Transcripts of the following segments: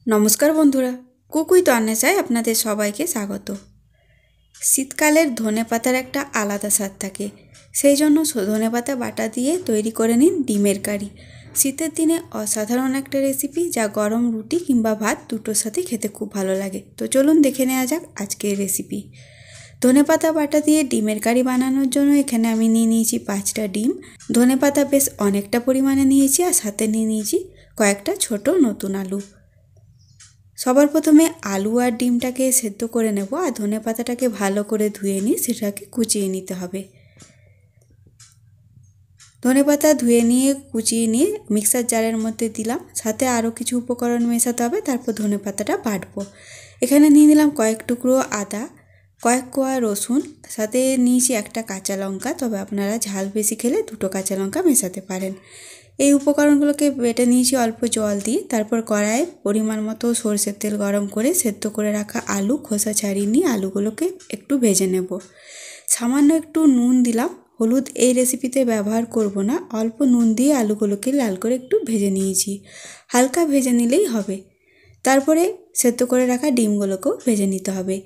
নমস্কার বন্ধুরা, কুকুই তন্নেশায় আপনাদের সবাইকে স্বাগত। শীতকালের ধনেপাতার একটা আলাদা স্বাদ থাকে, সেই জন্য ধনেপাতা বাটা দিয়ে তৈরি করে নিন ডিমের কারি। শীতের দিনে অসাধারণ একটা রেসিপি, যা গরম রুটি কিংবা ভাত দুটোর সাথে খেতে খুব ভালো লাগে। তো চলুন দেখে নেওয়া যাক আজকের রেসিপি। ধনেপাতা বাটা দিয়ে ডিমের কারি বানানোর জন্য এখানে আমি নিয়ে নিয়েছি 5টা ডিম। ধনেপাতা বেশ অনেকটা পরিমাণে নিয়েছি, আর সাথে নিয়ে নিয়েছি কয়েকটা ছোট নতুন আলু। সবার প্রথমে আলু আর ডিমটাকে সেদ্ধ করে নেব, আর ধনেপাতাটাকে ভালো করে ধুয়ে নিয়ে সেটাকে কুচিয়ে নিতে হবে। ধনেপাতা ধুয়ে নিয়ে কুচিয়ে নিয়ে মিক্সার জারের মধ্যে দিলাম, সাথে আরও কিছু উপকরণ মেশাতে হবে। তারপর ধনেপাতাটা বাটবো। এখানে নিয়ে নিলাম কয়েক টুকরো আদা, কয়েক কোয়া রসুন, সাথে নিয়েছি একটা কাঁচা লঙ্কা। তবে আপনারা ঝাল বেশি খেলে 2টো কাঁচা লঙ্কা মেশাতে পারেন। এই উপকরণগুলোকে বেটে নিয়েছি অল্প জল দিয়ে। তারপর কড়াইয়ে পরিমাণ মতো সরষের তেল গরম করে সেদ্ধ করে রাখা আলু খোসা ছাড়িয়ে নিয়ে আলুগুলোকে একটু ভেজে নেব। সামান্য একটু নুন দিলাম, হলুদ এই রেসিপিতে ব্যবহার করব না। অল্প নুন দিয়ে আলুগুলোকে লাল করে একটু ভেজে নিয়েছি, হালকা ভেজে নিলেই হবে। তারপরে সেদ্ধ করে রাখা ডিমগুলোকেও ভেজে নিতে হবে।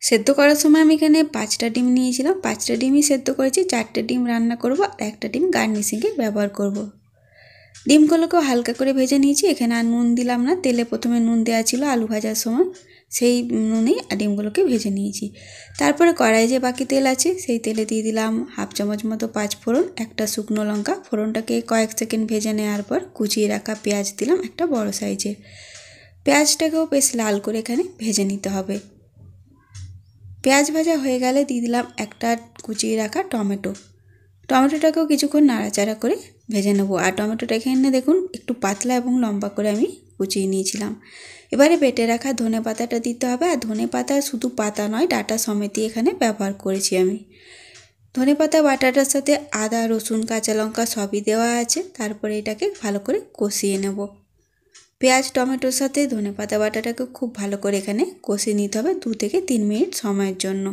সেদ্ধ করার সময় আমি এখানে 5টা ডিম নিয়েছিলাম, 5টা ডিমই সেদ্ধ করেছি। 4টে ডিম রান্না করব, আর একটা ডিম গার্নিশিংয়ে ব্যবহার করব। ডিমগুলোকেও হালকা করে ভেজে নিয়েছি। এখানে আর নুন দিলাম না, তেলে প্রথমে নুন দেওয়া ছিল আলু ভাজার সময়, সেই নুনেই ডিমগুলোকে ভেজে নিয়েছি। তারপরে কড়াই যে বাকি তেল আছে, সেই তেলে দিয়ে দিলাম 1/2 চামচ মতো 5 ফোড়ন, একটা শুকনো লঙ্কা। ফোড়নটাকে কয়েক সেকেন্ড ভেজে নেওয়ার পর কুচিয়ে রাখা পেঁয়াজ দিলাম একটা বড় সাইজের। পেঁয়াজটাকেও বেশ লাল করে এখানে ভেজে নিতে হবে। পেঁয়াজ ভাজা হয়ে গেলে দিয়ে দিলাম একটা কুচিয়ে রাখা টমেটোটাকেও কিছুক্ষণ নাড়াচাড়া করে ভেজে নেবো। আর টমেটোটা এখানে দেখুন একটু পাতলা এবং লম্বা করে আমি কুচিয়ে নিয়েছিলাম। এবারে বেটে রাখা ধনেপাতাটা দিতে হবে। আর ধনেপাতা শুধু পাতা নয়, ডাঁটা সমেতই এখানে ব্যবহার করেছি আমি। ধনেপাতা বাটাটার সাথে আদা রসুন কাঁচা লঙ্কা সবই দেওয়া আছে। তারপরে এটাকে ভালো করে কষিয়ে নেব। পেঁয়াজ টমেটোর সাথে ধনেপাতা বাটাটাকে খুব ভালো করে এখানে কষিয়ে নিতে হবে 2 থেকে 3 মিনিট সময়ের জন্য।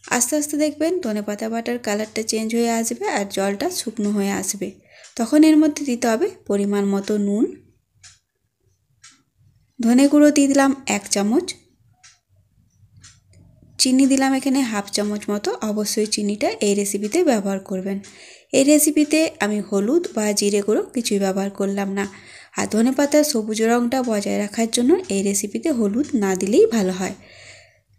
আস্তে আস্তে দেখবেন ধনেপাতা বাটার কালারটা চেঞ্জ হয়ে আসবে আর জলটা শুকনো হয়ে আসবে। তখন এর মধ্যে দিতে হবে পরিমাণ মতো নুন। ধনে গুঁড়ো দিয়ে দিলাম 1 চামচ। চিনি দিলাম এখানে 1/2 চামচ মতো। অবশ্যই চিনিটা এই রেসিপিতে ব্যবহার করবেন। এই রেসিপিতে আমি হলুদ বা জিরে গুঁড়ো কিছুই ব্যবহার করলাম না। আর ধনেপাতার সবুজ রঙটা বজায় রাখার জন্য এই রেসিপিতে হলুদ না দিলেই ভালো হয়।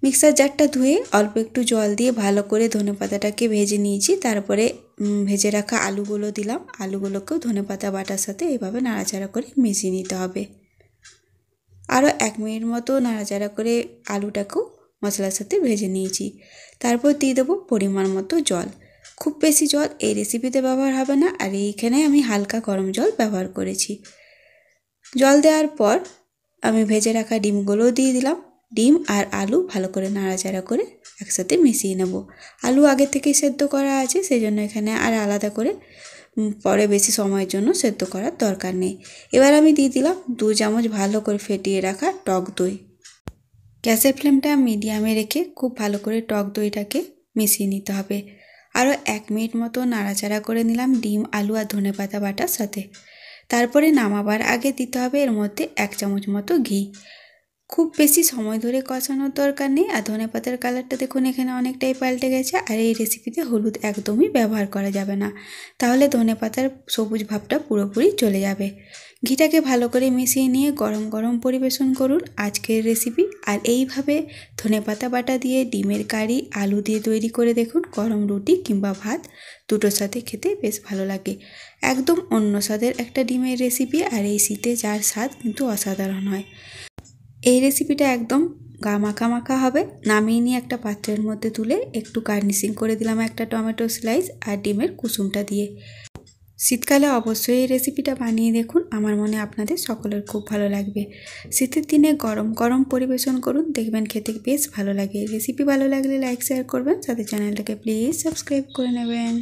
মিক্সার জারটা ধুয়ে অল্প একটু জল দিয়ে ভালো করে ধনেপাতাটাকে ভেজে নিয়েছি। তারপরে ভেজে রাখা আলুগুলো দিলাম। আলুগুলোকেও ধনেপাতা বাটার সাথে এভাবে নাড়াচাড়া করে মিশিয়ে নিতে হবে। আরও 1 মিনিট মতো নাড়াচাড়া করে আলুটাকেও মশলার সাথে ভেজে নিয়েছি। তারপর দিয়ে দেবো পরিমাণ মতো জল। খুব বেশি জল এই রেসিপিতে ব্যবহার হবে না, আর এইখানে আমি হালকা গরম জল ব্যবহার করেছি। জল দেওয়ার পর আমি ভেজে রাখা ডিমগুলোও দিয়ে দিলাম। ডিম আর আলু ভালো করে নাড়াচাড়া করে একসাথে মিশিয়ে নেব। আলু আগে থেকেই সেদ্ধ করা আছে, সেই জন্য এখানে আর আলাদা করে পরে বেশি সময়ের জন্য সেদ্ধ করার দরকার নেই। এবার আমি দিয়ে দিলাম 2 চামচ ভালো করে ফেটিয়ে রাখা টক দই। গ্যাসের ফ্লেমটা মিডিয়ামে রেখে খুব ভালো করে টক দইটাকে মিশিয়ে নিতে হবে। আরও 1 মিনিট মতো নাড়াচাড়া করে নিলাম ডিম আলু আর ধনেপাতা বাটার সাথে। তারপরে নামাবার আগে দিতে হবে এর মধ্যে 1 চামচ মতো ঘি। খুব বেশি সময় ধরে কষানোর দরকার নেই। আর ধনেপাতার কালারটা দেখুন এখানে অনেকটাই পাল্টে গেছে। আর এই রেসিপিতে হলুদ একদমই ব্যবহার করা যাবে না, তাহলে ধনেপাতার সবুজ ভাবটা পুরোপুরি চলে যাবে। ঘিটাকে ভালো করে মিশিয়ে নিয়ে গরম গরম পরিবেশন করুন আজকের রেসিপি। আর এইভাবে ধনেপাতা বাটা দিয়ে ডিমের কারি আলু দিয়ে তৈরি করে দেখুন, গরম রুটি কিংবা ভাত দুটোর সাথে খেতে বেশ ভালো লাগে। একদম অন্য স্বাদের একটা ডিমের রেসিপি, আর এই শীতে যার স্বাদ কিন্তু অসাধারণ হয়। এই রেসিপিটা একদম গা মাখা মাখা হবে। নামিয়ে নিয়ে একটা পাত্রের মধ্যে তুলে একটু গার্নিশিং করে দিলাম একটা টমেটো স্লাইস আর ডিমের কুসুমটা দিয়ে। শীতকালে অবশ্যই এই রেসিপিটা বানিয়ে দেখুন, আমার মনে আপনাদের সকলের খুব ভালো লাগবে। শীতের দিনে গরম গরম পরিবেশন করুন, দেখবেন খেতে বেশ ভালো লাগে। রেসিপি ভালো লাগলে লাইক শেয়ার করবেন, সাথে চ্যানেলটাকে প্লিজ সাবস্ক্রাইব করে নেবেন।